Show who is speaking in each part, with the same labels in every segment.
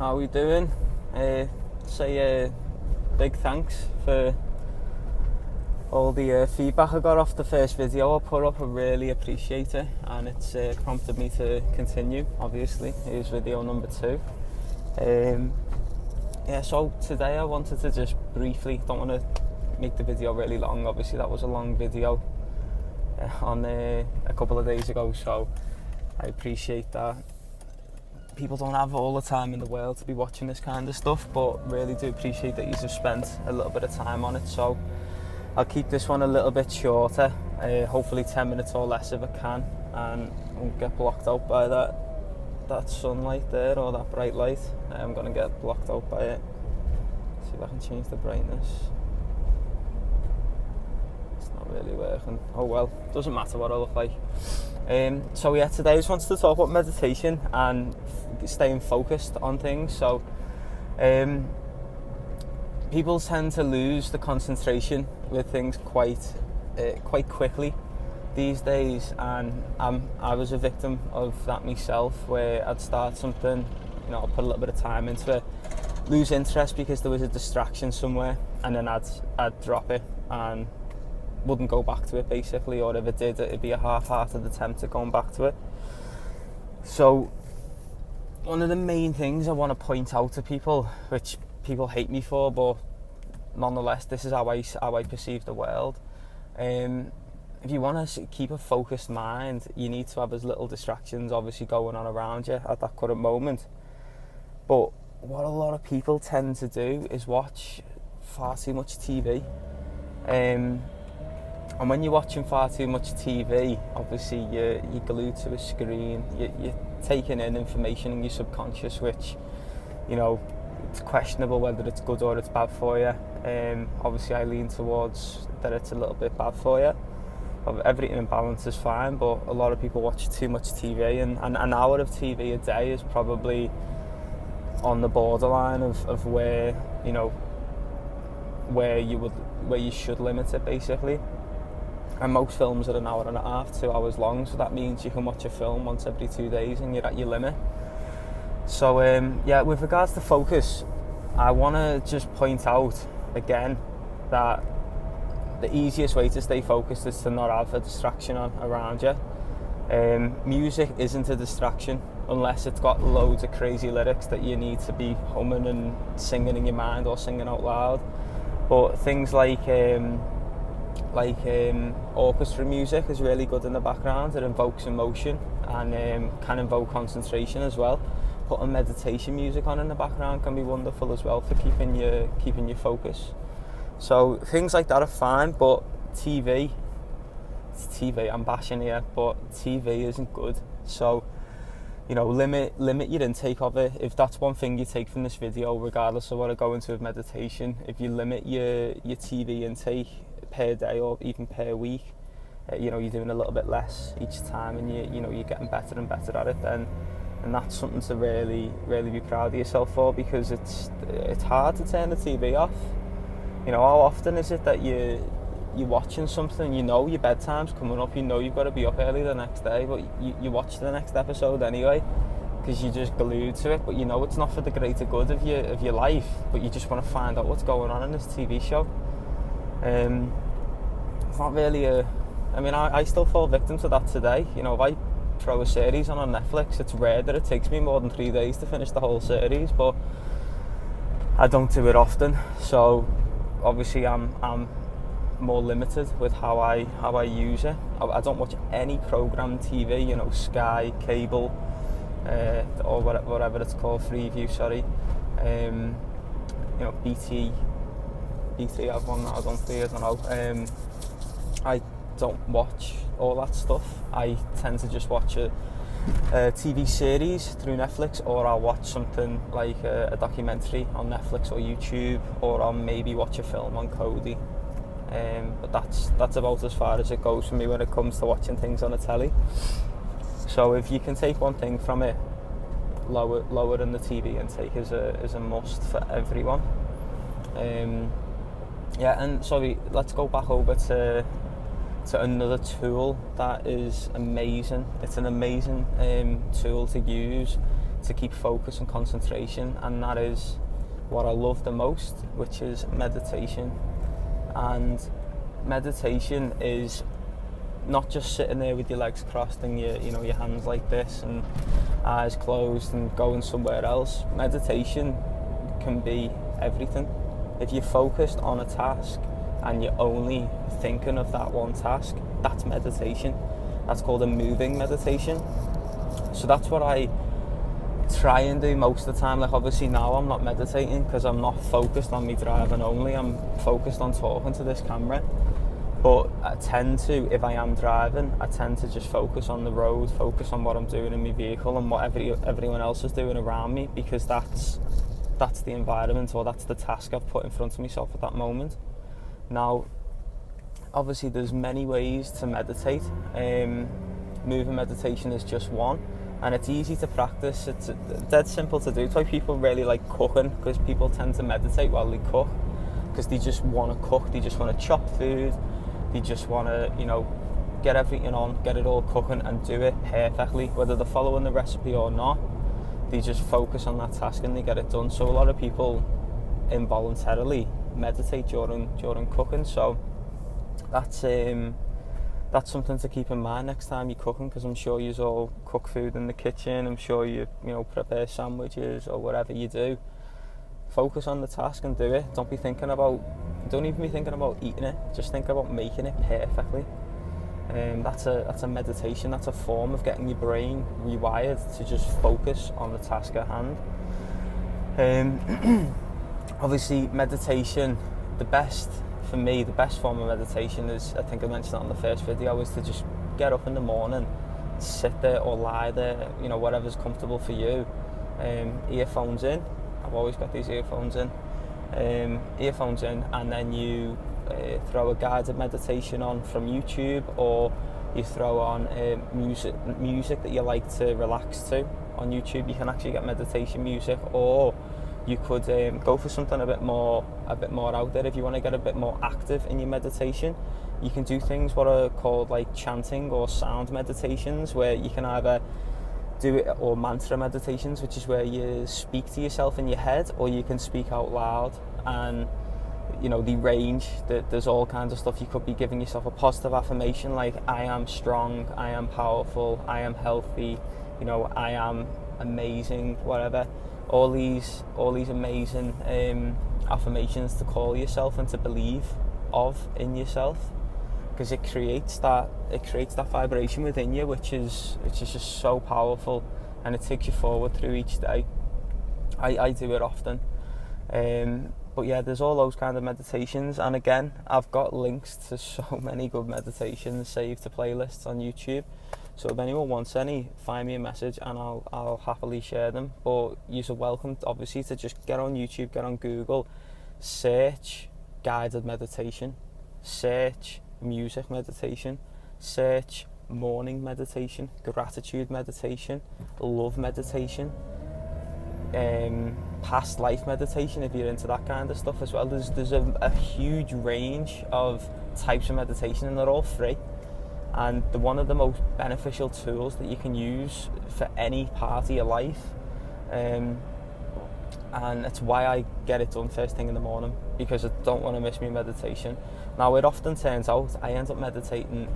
Speaker 1: How are we doing? Say big thanks for all the feedback I got off the first video I put up. I really appreciate it, and it's prompted me to continue. Obviously, here's video number 2. So today I wanted to just briefly, don't want to make the video really long, obviously that was a long video on a couple of days ago, so I appreciate that. People don't have all the time in the world to be watching this kind of stuff, but really do appreciate that you've spent a little bit of time on it. So I'll keep this one a little bit shorter, hopefully 10 minutes or less if I can, and won't get blocked out by that sunlight there, or that bright light. I'm going to get blocked out by it. See if I can change the brightness. It's not really working. Oh well, doesn't matter what I look like. Today I just wanted to talk about meditation and staying focused on things. So people tend to lose the concentration with things quite quickly these days, and I was a victim of that myself, where I'd start something, I'll put a little bit of time into it, lose interest because there was a distraction somewhere, and then I'd drop it and wouldn't go back to it basically, or if it did, it'd be a half-hearted attempt at going back to it. So one of the main things I want to point out to people, which people hate me for, but nonetheless this is how I perceive the world. If you want to keep a focused mind, you need to have as little distractions obviously going on around you at that current moment. But what a lot of people tend to do is watch far too much TV. And when you're watching far too much TV, obviously you're glued to a screen, you're taking in information in your subconscious, which, it's questionable whether it's good or it's bad for you. Obviously I lean towards that it's a little bit bad for you. Everything in balance is fine, but a lot of people watch too much TV, and an hour of TV a day is probably on the borderline of where, where you should limit it basically. And most films are an hour and a half, 2 hours long, so that means you can watch a film once every 2 days and you're at your limit. So with regards to focus, I want to just point out again that the easiest way to stay focused is to not have a distraction around you. Music isn't a distraction unless it's got loads of crazy lyrics that you need to be humming and singing in your mind or singing out loud. But things like orchestra music is really good in the background. It invokes emotion and can invoke concentration as well. Putting meditation music on in the background can be wonderful as well for keeping your focus. So things like that are fine, but it's TV, I'm bashing here, but TV isn't good. So limit your intake of it. If that's one thing you take from this video, regardless of what I go into with meditation, if you limit your TV intake per day or even per week, you're doing a little bit less each time, and you're getting better and better at it, then, and that's something to really be proud of yourself for, because it's hard to turn the TV off. How often is it that you're watching something, your bedtime's coming up, you've got to be up early the next day, but you watch the next episode anyway because you're just glued to it, but it's not for the greater good of your life, but you just want to find out what's going on in this TV show. It's not really I still fall victim to that today. If I throw a series on Netflix, it's rare that it takes me more than 3 days to finish the whole series, but I don't do it often, so obviously I'm more limited with how I use it. I don't watch any programmed TV, Sky, cable, or whatever it's called, Freeview, sorry. BT I've one that I was on for years, I don't know. I don't watch all that stuff. I tend to just watch a TV series through Netflix, or I'll watch something like a documentary on Netflix or YouTube, or I'll maybe watch a film on Kodi. But that's about as far as it goes for me when it comes to watching things on a telly. So if you can take one thing from it, lowering the TV intake is a must for everyone. And sorry, let's go back over to another tool that is amazing. It's an amazing tool to use to keep focus and concentration, and that is what I love the most, which is meditation. And meditation is not just sitting there with your legs crossed and your hands like this and eyes closed and going somewhere else. Meditation can be everything. If you're focused on a task and you're only thinking of that one task, that's meditation. That's called a moving meditation. So that's what I try and do most of the time. Like, obviously now I'm not meditating because I'm not focused on me driving only. I'm focused on talking to this camera. But I tend to, if I am driving, I tend to just focus on the road, focus on what I'm doing in my vehicle and what everyone else is doing around me, because that's the environment, or that's the task I've put in front of myself at that moment. Now, obviously there's many ways to meditate. Moving meditation is just one, and it's easy to practice. It's dead simple to do. It's why people really like cooking, because people tend to meditate while they cook, because they just want to cook, they just want to chop food, they just want to, get everything on, get it all cooking and do it perfectly, whether they're following the recipe or not. They just focus on that task and they get it done. So a lot of people involuntarily meditate during cooking. So that's something to keep in mind next time you're cooking, because I'm sure you all cook food in the kitchen. I'm sure you prepare sandwiches or whatever you do. Focus on the task and do it. Don't even be thinking about eating it. Just think about making it perfectly. That's a meditation. That's a form of getting your brain rewired to just focus on the task at hand. Obviously, meditation, the best form of meditation is, I think I mentioned it on the first video, is to just get up in the morning, sit there or lie there, whatever's comfortable for you. Earphones in. I've always got these earphones in. And then you throw a guided meditation on from YouTube, or you throw on music that you like to relax to. On YouTube you can actually get meditation music, or you could go for something a bit more out there. If you want to get a bit more active in your meditation, you can do things what are called like chanting or sound meditations, where you can either do it, or mantra meditations, which is where you speak to yourself in your head, or you can speak out loud. And the range, there's all kinds of stuff. You could be giving yourself a positive affirmation like, I am strong, I am powerful, I am healthy, I am amazing, whatever. All these amazing affirmations to call yourself and to believe in yourself, because it creates that vibration within you, which is just so powerful, and it takes you forward through each day. I do it often. But yeah, there's all those kind of meditations, and again, I've got links to so many good meditations saved to playlists on YouTube. So if anyone wants any, find me a message and I'll happily share them. But you're welcome, obviously, to just get on YouTube, get on Google, search guided meditation, search music meditation, search morning meditation, gratitude meditation, love meditation, past life meditation, if you're into that kind of stuff as well. There's a huge range of types of meditation, and they're all free, and they're one of the most beneficial tools that you can use for any part of your life. And it's why I get it done first thing in the morning, because I don't want to miss my meditation. Now, it often turns out I end up meditating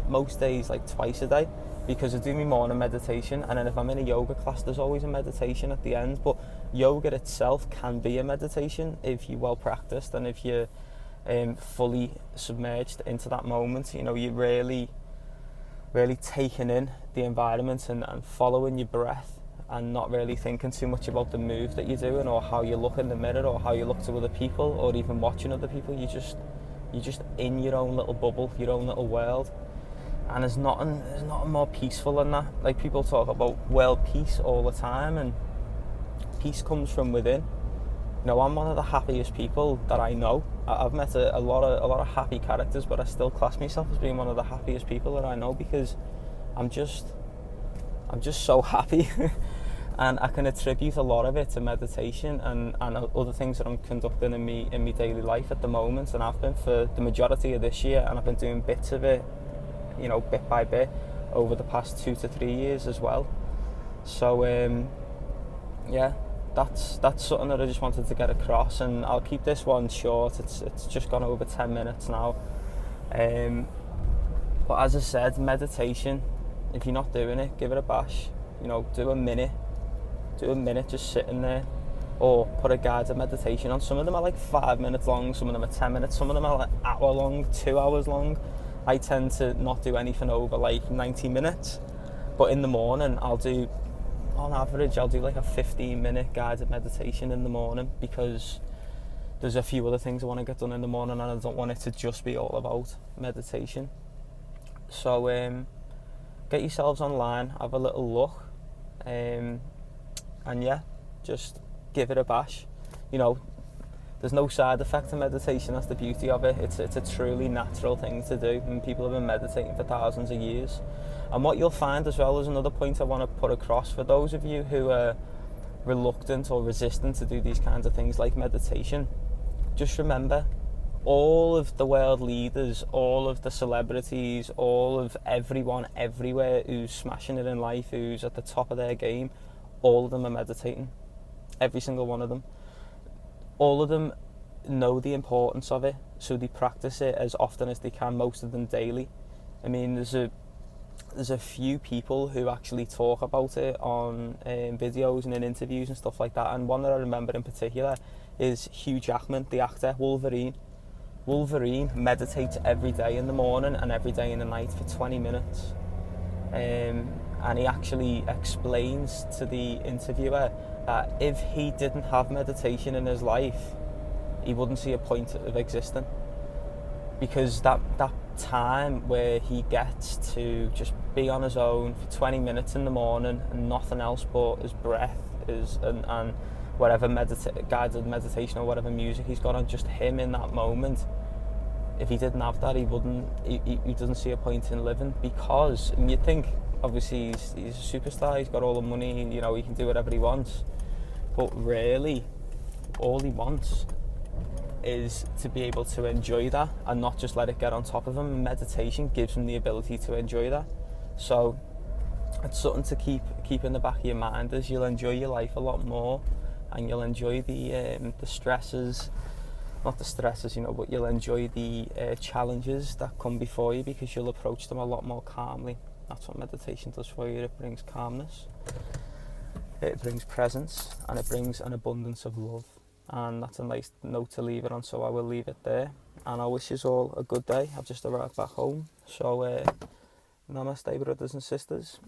Speaker 1: most days like twice a day, because I do my morning meditation, and then if I'm in a yoga class, there's always a meditation at the end. But yoga itself can be a meditation if you're well practiced, and if you're fully submerged into that moment. You're really taking in the environment and following your breath, and not really thinking too much about the move that you're doing, or how you look in the mirror, or how you look to other people, or even watching other people. You're just in your own little bubble, your own little world. And there's nothing more peaceful than that. Like, people talk about world peace all the time, and peace comes from within. I'm one of the happiest people that I know. I've met a lot of happy characters, but I still class myself as being one of the happiest people that I know, because I'm just so happy. And I can attribute a lot of it to meditation and other things that I'm conducting in my daily life at the moment, and I've been for the majority of this year, and I've been doing bits of it, bit by bit, over the past 2 to 3 years as well. So yeah, that's something that I just wanted to get across, and I'll keep this one short. It's just gone over 10 minutes now. But as I said, meditation, if you're not doing it, give it a bash. You know, do a minute just sitting there, or put a guided meditation on. Some of them are like 5 minutes long, some of them are 10 minutes, some of them are like hour long, 2 hours long. I tend to not do anything over like 90 minutes, but in the morning on average I'll do like a 15-minute guided meditation in the morning, because there's a few other things I want to get done in the morning, and I don't want it to just be all about meditation. So get yourselves online, have a little look, and yeah, just give it a bash. You know, there's no side effect to meditation. That's the beauty of it. It's a truly natural thing to do, and people have been meditating for thousands of years. And what you'll find as well is another point I want to put across for those of you who are reluctant or resistant to do these kinds of things like meditation. Just remember, all of the world leaders, all of the celebrities, all of everyone everywhere who's smashing it in life, who's at the top of their game, all of them are meditating. Every single one of them. All of them know the importance of it, so they practice it as often as they can, most of them daily. I mean, there's a few people who actually talk about it on videos and in interviews and stuff like that, and one that I remember in particular is Hugh Jackman, the actor Wolverine. Wolverine meditates every day in the morning and every day in the night for 20 minutes. And he actually explains to the interviewer that if he didn't have meditation in his life, he wouldn't see a point of existing. Because that time where he gets to just be on his own for 20 minutes in the morning and nothing else but his breath and whatever guided meditation or whatever music he's got on, just him in that moment. If he didn't have that, he doesn't see a point in living, because, and you think, obviously he's a superstar, he's got all the money, you know, he can do whatever he wants, but really all he wants is to be able to enjoy that and not just let it get on top of him. And meditation gives him the ability to enjoy that. So it's something to keep in the back of your mind, as you'll enjoy your life a lot more, and you'll enjoy the stresses, not the stresses, you know, but you'll enjoy the challenges that come before you, because you'll approach them a lot more calmly. That's what meditation does for you. It brings calmness, it brings presence, and it brings an abundance of love. And that's a nice note to leave it on, so I will leave it there. And I wish you all a good day. I've just arrived back home, so namaste, brothers and sisters.